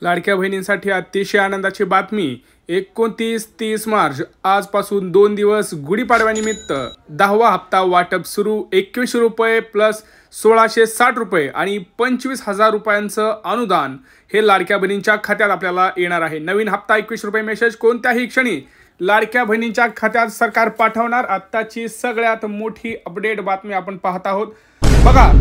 लाडक्या बहिणींसाठी अतिशय आनंदाची बातमी। 29-30 मार्च आजपासून 2 दिवस गुढीपाडव्यानिमित्त 10वा हप्ता वाटप सुरू। 21 रुपये प्लस 1660 रुपये आणि 25,000 रुपयांचं अनुदान हे लाडक्या बहिणींच्या खात्यात आपल्याला येणार आहे। नवीन हप्ता 21 रुपये मेसेज कोणत्याही क्षणी लाडक्या बहिणींच्या खात्यात सरकार पाठवणार। आत्ताची सगळ्यात मोठी अपडेट बातमी आपण पाहत आहोत। बघा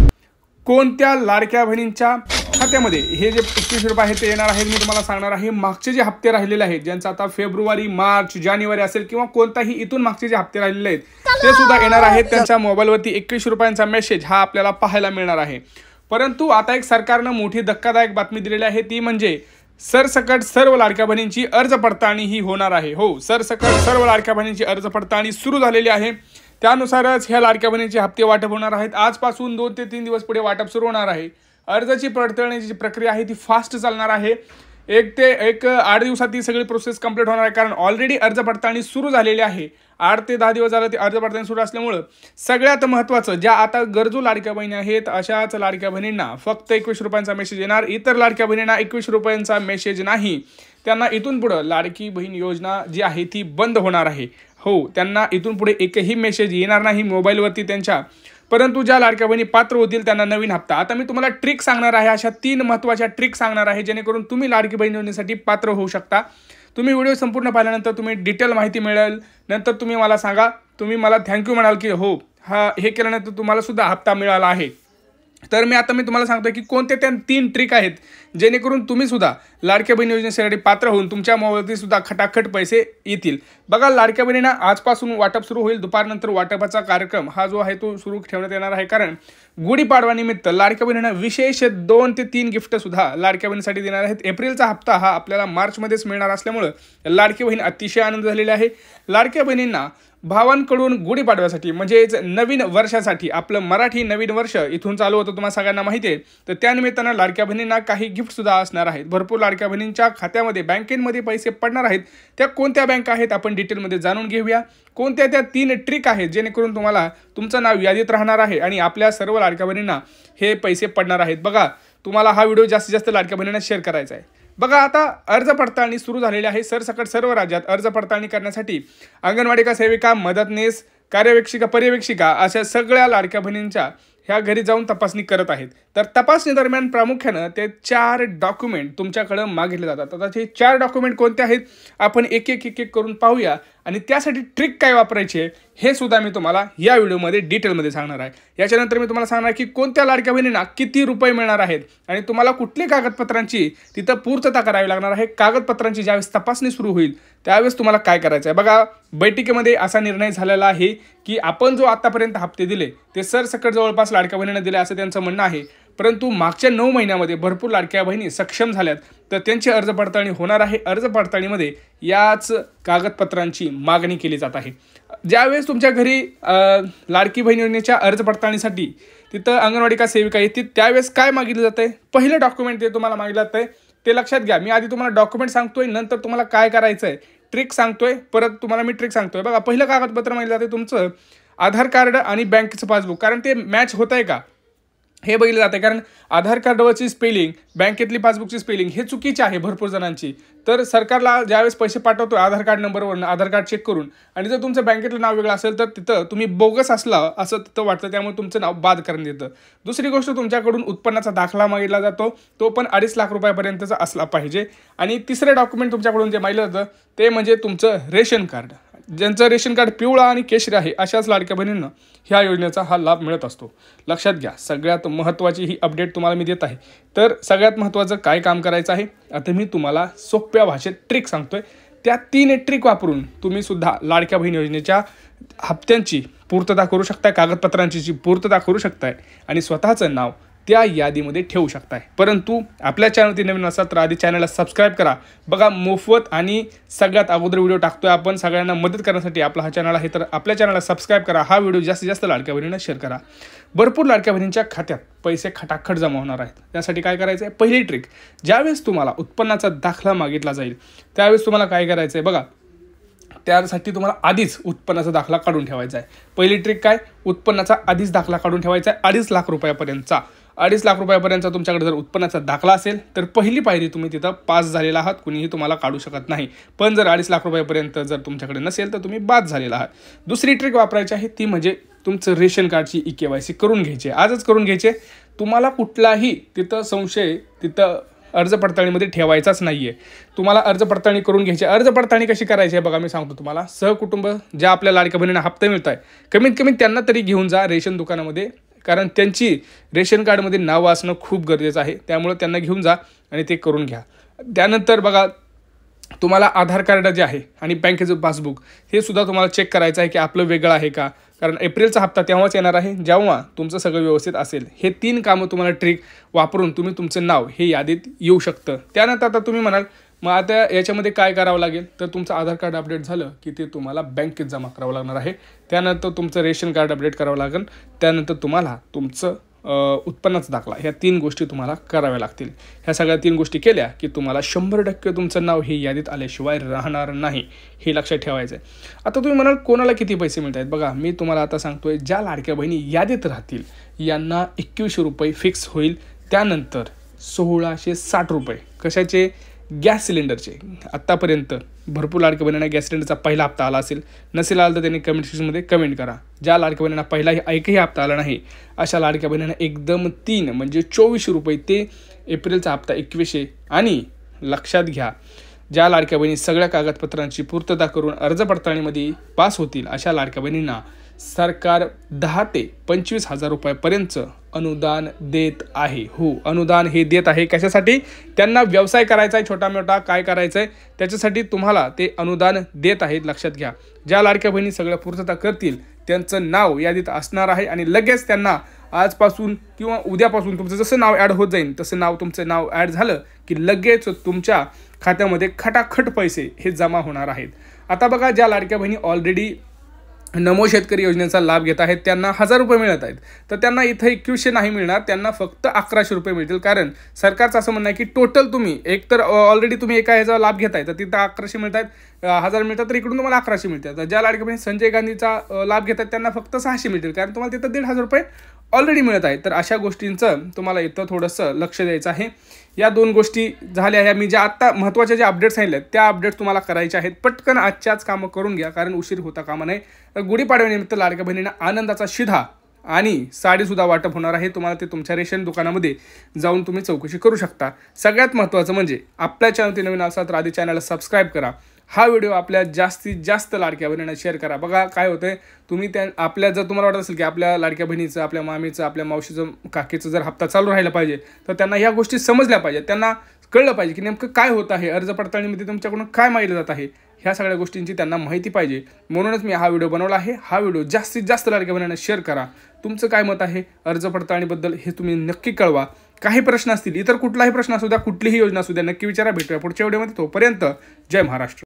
कोणत्या लाडक्या बहिणींच्या खात्यामध्ये हे जे 21 रुपये आहे ते येणार आहे मी तुम्हाला सांगणार आहे। मागचे जे हप्ते राहिलेले आहेत ज्यांचा आता फेब्रुवारी मार्च जानेवारी असेल किंवा कोणताही इथून मागचे जे हप्ते राहिलेले आहेत ते सुद्धा येणार आहेत। त्यांच्या मोबाईलवरती 21 रुपयांचा मेसेज हा आपल्याला पाहायला मिळणार आहे। परंतु आता एक सरकारने मोठी धक्कादायक बातमी दिलेली आहे, ती म्हणजे सरसकट सर्व लाडक्या बहिणींची अर्ज पडताळणी ही होणार आहे। हो, सरसकट सर्व लाडक्या बहिणींची अर्ज पडताळणी सुरू झालेली आहे। त्यानुसारच ह्या लाडक्या बहिणींचे हप्ते वाटप होणार आहेत। आजपासून 2 ते 3 दिवस पुढे वाटप सुरू होणार आहे। अर्जाची पडताळणीची जी प्रक्रिया आहे ती फास्ट चालणार आहे। 1 ते 8 दिवसात ही सगळी प्रोसेस कंप्लीट होणार आहे, कारण ऑलरेडी अर्ज पडताळणी सुरू झालेली आहे। 8 ते 10 दिवस झाले ते अर्ज पडताळणी सुरू असल्यामुळे सगळ्यात महत्त्वाचं ज्या आता गरजू लाडक्या बहिणी आहेत अशाच लाडक्या बहिणींना फक्त 21 रुपयांचा मेसेज येणार। इतर लाडक्या बहिणींना 21 रुपयांचा मेसेज नाही। त्यांना इथून पुढे लाडकी बहीण योजना जी आहे ती बंद होणार आहे। हो, त्यांना इथून पुढे एकही मेसेज येणार नाही मोबाईलवरती त्यांच्या। परंतु ज्या लाडक्या बहिणी पात्र होतील त्यांना नवीन हप्ता। आता मी तुम्हाला ट्रिक सांगणार आहे, अशा 3 महत्त्वाच्या ट्रिक सांगणार आहे जेणेकरून तुम्ही लाडकी बहीण योजनेसाठी पात्र होऊ शकता। तुम्ही व्हिडिओ संपूर्ण पाहिल्यानंतर तुम्ही डिटेल माहिती मिळेल। नंतर तुम्ही मला सांगा, तुम्ही मला थँक्यू म्हणाल की हो हे केल्यानंतर तुम्हाला सुद्धा हप्ता मिळाला आहे। तर मी तुम्हाला सांगतो की कोणते त्या 3 ट्रिक आहेत जेणेकरून तुम्ही सुद्धा लाडक्या बहीण योजनेसाठी पात्र होऊन तुमच्या मोबाईलवरती सुद्धा खटाखट पैसे येतील। बघा लाडक्या बहिणींना आजपासून वाटप सुरू होईल। दुपारनंतर वाटपाचा कार्यक्रम हा जो आहे तो सुरू ठेवण्यात येणार आहे, कारण गुढीपाडव्यानिमित्त लाडक्या बहिणींना विशेष 2 ते 3 गिफ्ट सुद्धा लाडक्या बहिणीसाठी देणार आहेत। एप्रिलचा हप्ता हा आपल्याला मार्चमध्येच मिळणार असल्यामुळे लाडकी बहीण अतिशय आनंद झालेली आहे। लाडक्या बहिणींना भावांकडून गुढीपाडव्यासाठी म्हणजेच नवीन वर्षासाठी, आपलं मराठी नवीन वर्ष इथून चालू होतं तुम्हाला सगळ्यांना माहिती आहे, तर त्यानिमित्तानं लाडक्या बहिणींना काही गिफ्ट सुद्धा असणार आहेत। भरपूर लाडक्या बहिणींच्या खात्यामध्ये बँकेमध्ये पैसे पडणार आहेत। त्या कोणत्या बँका आहेत आपण डिटेलमध्ये जाणून घेऊया। कोणत्या त्या 3 ट्रिक आहेत जेणेकरून तुम्हाला तुमचं नाव यादीत राहणार आहे आणि आपल्या सर्व लाडक्या बहिणींना हे पैसे पडणार आहेत। बघा तुम्हाला हा व्हिडिओ जास्तीत जास्त लाडक्या बहिणींना शेअर करायचा आहे। बघा आता अर्ज पडताळणी सुरू झालेली आहे। सरसकट सर्व राज्यात अर्ज पडताळणी करण्यासाठी अंगणवाडी सेविका, मदतनीस, पर्यवेक्षिका अशा सगळ्या लाडक्या बहिणींच्या ह्या घरी जाऊन तपासणी करत आहेत। तर तपासणी दरम्यान प्रामुख्याने ते 4 डॉक्युमेंट तुमच्याकडे मागितले जातात। आता ते 4 डॉक्युमेंट कोणते आहेत आपण एक करून पाहूया आणि त्यासाठी ट्रिक काय वापरायची आहे हे सुद्धा मी तुम्हाला या व्हिडिओमध्ये डिटेलमध्ये सांगणार आहे। याच्यानंतर मी तुम्हाला सांगणार की कोणत्या लाडक्या बहिणींना किती रुपये मिळणार आहेत आणि तुम्हाला कुठल्या कागदपत्रांची तिथं पूर्तता करावी लागणार आहे। कागदपत्रांची ज्यावेळेस तपासणी सुरू होईल त्यावेळेस तुम्हाला काय करायचं आहे। बघा बैठकीमध्ये असा निर्णय झालेला आहे की आपण जो आतापर्यंत हप्ते दिले ते सरसकट जवळपास लाडक्या बहिणींना दिले असं त्यांचं म्हणणं आहे। परंतु मागच्या 9 महिन्यामध्ये भरपूर लाडक्या बहिणी सक्षम झाल्यात, तर त्यांची अर्ज पडताळणी होणार आहे। अर्ज पडताळणीमध्ये याच कागदपत्रांची मागणी केली जात आहे। ज्यावेळेस तुमच्या घरी लाडकी बहीण योजनेच्या अर्ज पडताळणीसाठी तिथं अंगणवाडी सेविका येतील त्यावेळेस काय मागितलं जातं आहे, पहिलं डॉक्युमेंट ते तुम्हाला मागितलं जातं आहे ते लक्षात घ्या। मी आधी तुम्हाला डॉक्युमेंट सांगतोय, नंतर तुम्हाला काय करायचं आहे ट्रिक सांगतोय, परत तुम्हाला मी ट्रिक सांगतोय। बघा पहिलं कागदपत्र मागितलं जाते तुमचं आधार कार्ड आणि बँकेचं पासबुक, कारण ते मॅच होत आहे का हे बघितलं जातं। कारण आधार कार्डवरची स्पेलिंग, बँकेतली पासबुकची स्पेलिंग हे चुकीची आहे भरपूर जणांची। तर सरकारला ज्यावेळेस पैसे पाठवतो आधार कार्ड नंबरवरून आधार कार्ड चेक करून, आणि जर तुमचं बँकेतलं नाव वेगळं असेल तर तिथं तुम्ही बोगस असला असं तिथं वाटतं, त्यामुळे तुमचं नाव बाद करण्यात येतं। दुसरी गोष्ट तुमच्याकडून उत्पन्नाचा दाखला मागितला जातो, तो पण 2.5 लाख रुपयापर्यंतचा असला पाहिजे। आणि तिसरं डॉक्युमेंट तुमच्याकडून जे मागितलं जातं ते म्हणजे तुमचं रेशन कार्ड। ज्यांचं रेशन कार्ड पिवळा आणि केशरी आहे अशाच लाडक्या बहिणींना ह्या योजनेचा हा लाभ मिळत असतो। लक्षात घ्या, सगळ्यात महत्त्वाची ही अपडेट तुम्हाला मी देत आहे। तर सगळ्यात महत्त्वाचं काय काम करायचं आहे आता मी तुम्हाला सोप्या भाषेत ट्रिक सांगतोय। त्या 3 ट्रिक वापरून तुम्ही सुद्धा लाडक्या बहीण योजनेच्या हप्त्यांची पूर्तता करू शकताय, कागदपत्रांची पूर्तता करू शकताय आणि स्वतःचं नाव त्या यादीमध्ये ठेवू शकताय। परंतु आपल्या चॅनलवरती नवीन असाल तर आधी चॅनलला सबस्क्राईब करा। बघा मोफत आणि सगळ्यात अगोदर व्हिडिओ टाकतोय आपण सगळ्यांना मदत करण्यासाठी आपला हा चॅनल आहे, तर आपल्या चॅनलला सबस्क्राईब करा। हा व्हिडिओ जास्तीत जास्त लाडक्या बहिणींना शेअर करा। भरपूर लाडक्या बहिणींच्या खात्यात पैसे खटाखट जमा होणार आहेत। त्यासाठी काय करायचं आहे, पहिली ट्रिक, ज्यावेळेस तुम्हाला उत्पन्नाचा दाखला मागितला जाईल त्यावेळेस तुम्हाला काय करायचं आहे बघा, त्यासाठी तुम्हाला आधीच उत्पन्नाचा दाखला काढून ठेवायचा आहे। पहिली ट्रिक काय, उत्पन्नाचा आधीच दाखला काढून ठेवायचा आहे 2.5 लाख रुपयापर्यंतचा। 2.5 लाख रुपयापर्यंत तुमच्याकडे जर उत्पन्नाचा दाखला असेल तर पहिली पायरी तुम्ही तिथं पास झालेला आहात, कुणीही तुम्हाला काढू शकत नाही. पण जर 2.5 लाख रुपयापर्यंत जर तुमच्याकडे नसेल तर तुम्ही बाद झालेला आहात. दुसरी ट्रिक वापरायची आहे ती म्हणजे तुमचं रेशन कार्डची EKYC करून घ्यायची, आजच करून घ्यायचे. तुम्हाला कुठलाही तिथं संशय तिथं अर्ज पडताळणीमध्ये ठेवायचाच नाही आहे. तुम्हाला अर्ज पडताळणी करून घ्यायची. अर्ज पडताळणी कशी करायची आहे बघा, मी सांगतो तुम्हाला. सहकुटुंब ज्या आपल्या लाडक्या बहिणींना हप्ते मिळत आहे, कमीत कमी त्यांना तरी घेऊन जा रेशन दुकानामध्ये, कारण त्यांची रेशन कार्डमध्ये नाव असणं खूप गरजेचं आहे. त्यामुळे त्यांना घेऊन जा आणि ते करून घ्या. त्यानंतर बघा, तुम्हाला आधार कार्ड जे आहे आणि बँकेचं पासबुक हे सुद्धा तुम्हाला चेक करायचं आहे की आपलं वेगळं आहे का, कारण एप्रिलचा हप्ता तेव्हाच येणार आहे जेव्हा तुमचं सगळं व्यवस्थित असेल. हे 3 कामं तुम्हाला ट्रिक वापरून तुम्ही तुमचं नाव हे यादीत येऊ शकतं. त्यानंतर आता तुम्ही म्हणाल मग आता याच्यामध्ये काय करावं लागेल, तर तुमचं आधार कार्ड अपडेट झालं की ते तुम्हाला बँकेत जमा करावं लागणार आहे. त्यानंतर तुमचं रेशन कार्ड अपडेट करावं लागेल. त्यानंतर तुम्हाला तुमचं उत्पन्नाचा दाखला, ह्या 3 गोष्टी तुम्हाला कराव्या लागतील. ह्या सगळ्या 3 गोष्टी केल्या की तुम्हाला 100% तुमचं नाव हे यादीत आल्याशिवाय राहणार नाही, हे लक्षात ठेवायचं आहे. आता तुम्ही म्हणाल कोणाला किती पैसे मिळत आहेत, बघा मी तुम्हाला आता सांगतोय, ज्या लाडक्या बहिणी यादीत राहतील यांना 2100 रुपये फिक्स होईल. त्यानंतर 1660 रुपये कशाचे, गॅस सिलेंडरचे. आत्तापर्यंत भरपूर लाडक्या बहिणींना गॅस सिलेंडरचा पहिला हप्ता आला असेल, नसेल आला तर त्यांनी कमेंट सेक्शनमध्ये कमेंट करा. ज्या लाडक्या बहिणींना पहिला एकही हप्ता आला नाही अशा लाडक्या बहिणींना एकदम 3 म्हणजे 2400 रुपये ते एप्रिलचा हप्ता 2100. आणि लक्षात घ्या, ज्या लाडक्या बहिणी सगळ्या कागदपत्रांची पूर्तता करून अर्ज पडताळणीमध्ये पास होतील अशा लाडक्या बहिणींना सरकार 10 ते 25,000 रुपयापर्यंत अनुदान देत आहे. हो, अनुदान हे देत आहे. कशासाठी, त्यांना व्यवसाय करायचा आहे छोटा मोठा, काय करायचं आहे त्याच्यासाठी तुम्हाला ते अनुदान देत आहेत, लक्षात घ्या. ज्या लाडक्या बहिणी सगळ्या पूर्तता करतील त्यांचं नाव यादीत असणार आहे आणि लगेच त्यांना आजपासून किंवा उद्यापासून तुमचं जसं नाव ॲड होत जाईल तसं तुमचं नाव ॲड झालं की लगेच तुमच्या खात्यामध्ये खटाखट पैसे हे जमा होणार आहेत. आता बघा, ज्या लाडक्या बहिणी ऑलरेडी नमो शेतकरी योजनेचा लाभ घेत आहेत त्यांना 1000 रुपये मिळत आहेत, तर त्यांना इथं 2100 नाही मिळणार, त्यांना फक्त 1100 रुपये मिळतील. कारण सरकारचं असं म्हणणं आहे की टोटल तुम्ही एकतर ऑलरेडी तुम्ही एका ह्याचा लाभ घेताय तर तिथं 1100 मिळत आहेत, 1000 मिळतात, तर इकडून तुम्हाला 1100 मिळतात. तर ज्या लाडक्या बहिणी संजय गांधीचा लाभ घेतात त्यांना फक्त 600 मिळतील, कारण तुम्हाला तिथं 1500 रुपये ऑलरेडी मिळत आहेत. तर अशा गोष्टींचं तुम्हाला इथं थोडंसं लक्ष द्यायचं आहे. या 2 गोष्टी झाल्या. ह्या मी ज्या आत्ता महत्त्वाच्या ज्या अपडेट्स सांगितल्या त्या अपडेट्स तुम्हाला करायच्या आहेत. पटकन आजच्याच कामं करून घ्या, कारण उशीर होता कामा नये. गुढीपाडव्यानिमित्त लाडक्या बहिणींना आनंदाचा शिधा आणि साडीसुद्धा वाटप होणार आहे. तुम्हाला ते तुमच्या रेशन दुकानामध्ये जाऊन तुम्ही चौकशी करू शकता. सगळ्यात महत्त्वाचं म्हणजे आपल्या चॅनलवरती नवीन असाल तर आधी चॅनलला सबस्क्राईब करा. हा व्हिडिओ आपल्या जास्तीत जास्त लाडक्या बहिणींना शेअर करा. बघा काय होतंय, तुम्ही आपल्या जर तुम्हाला वाटत असेल की आपल्या लाडक्या बहिणीचं, आपल्या मामीचं, आपल्या मावशीचं, काकीचं जर हप्ता चालू राहिला पाहिजे तर त्यांना ह्या गोष्टी समजल्या पाहिजेत, त्यांना कळलं पाहिजे की नेमकं काय होत आहे, अर्ज पडताळणीमध्ये तुमच्याकडून काय माहिती जात आहे, ह्या सगळ्या गोष्टींची त्यांना माहिती पाहिजे. म्हणूनच मी हा व्हिडिओ बनवला आहे. हा व्हिडिओ जास्तीत जास्त लाडक्या बहिणींना शेअर करा. तुमचं काय मत आहे अर्ज पडताळणीबद्दल हे तुम्ही नक्की कळवा. काही प्रश्न असतील, इतर कुठलाही प्रश्न असू द्या, कुठलीही योजना असू द्या, नक्की विचारा. भेटूया पुढच्या व्हिडिओमध्ये. तोपर्यंत जय महाराष्ट्र.